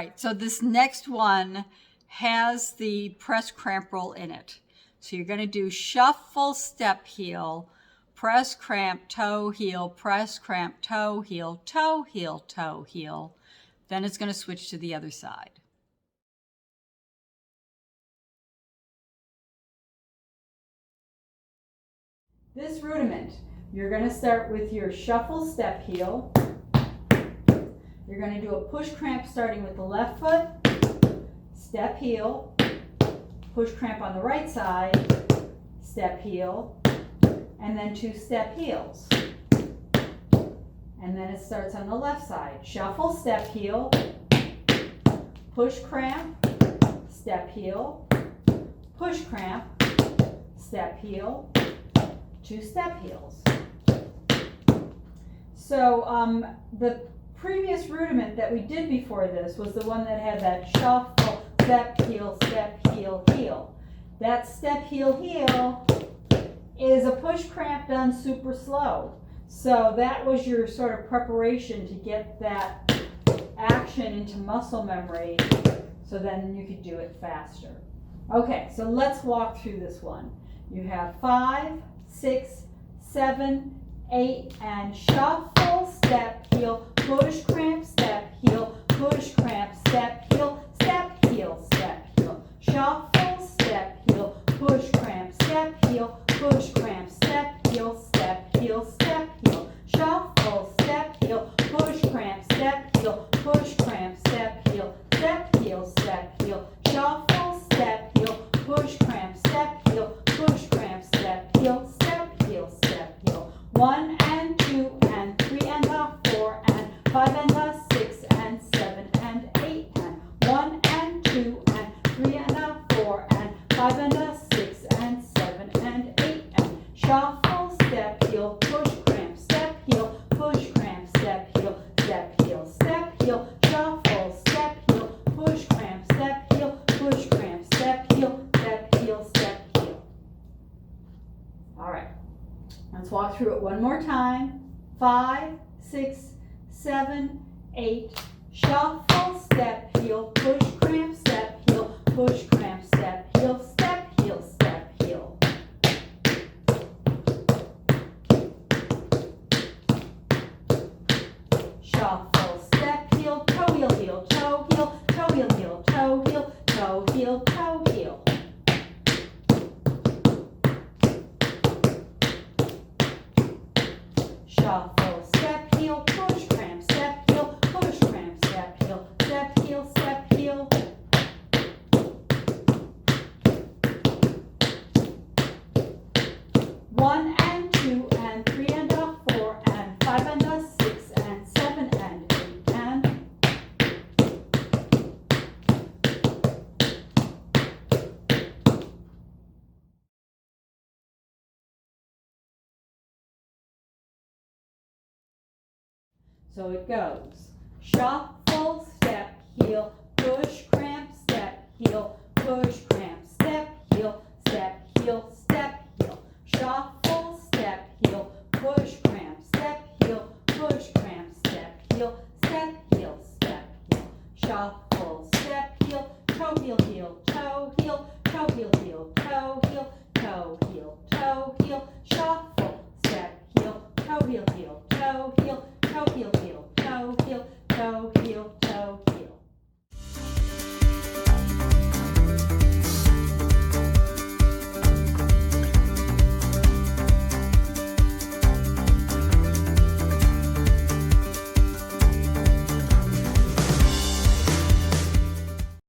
right, so this next one has the press cramp roll in it. So you're going to do shuffle, step, heel, press, cramp, toe, heel, press, cramp, toe, heel, toe, heel, toe, heel. Then it's going to switch to the other side. This rudiment, you're going to start with your shuffle, step, heel. You're going to do a push cramp starting with the left foot, step, heel, push cramp on the right side, step, heel, and then 2 step heels. And then it starts on the left side. Shuffle, step, heel, push cramp, step, heel, push cramp, step, heel, 2 step heels. So the previous rudiment that we did before this was the one that had that shuffle, step, heel, heel. That step, heel, heel is a push cramp done super slow. So that was your sort of preparation to get that action into muscle memory so then you could do it faster. Okay, so let's walk through this one. You have 5, 6, 7, 8, and shuffle, step, heel, push, cramp, step, heel, push, cramp, step, heel, step, heel, step, heel. Shuffle, step, heel, push, cramp, step, heel, push, cramp, step, heel, step, heel, step, heel. Shuffle, step, heel, push, cramp, step, heel, push, cramp, step, heel, step, heel, step, heel. Shuffle, step, heel, push, cramp, step, heel, push, cramp, step, heel, step, heel, step, heel. 1 and 2 and 3 and a 4 and 5 and a 6 and 7 and 8 and 1 and 2 and 3 and a 4 and 5 and a 6 and 7 and 8 and shuffle, step, heel, push, cramp, step, heel, push, cramp, step, heel, step, heel, step, heel, shuffle, step, heel, push, cramp, step, heel, push, cramp, step, heel, step, heel, step, heel. All right. Let's walk through it one more time. 5, 6, 7, 8. Shuffle, step, heel, push, cramp, step, heel, push, cramp, step, heel, step, heel, step, heel. Shuffle, step, heel, toe, heel, heel, toe, heel, toe, heel, heel, toe, heel, toe, heel, toe, heel. Shuffle, step, heel, push, cramp, step, heel, push, cramp, step, heel, step, heel, step, heel. One and 2 and 3 and a 4 and 5 and a 6 and 7 and 8 and so it goes. Shuffle, step, heel, push, cramp, step, heel, push, cramp, step, heel, step, heel, step, heel. Shuffle, step, heel, push, cramp, step, heel, push, cramp, step, heel, step, heel, step, heel. Shuffle, step, heel, toe, heel, heel, toe, heel, toe, heel, heel, toe, heel, toe, heel, toe, heel. Shuffle, step, heel, toe, heel, heel, toe, heel, toe, heel, heel, toe, heel, toe, heel,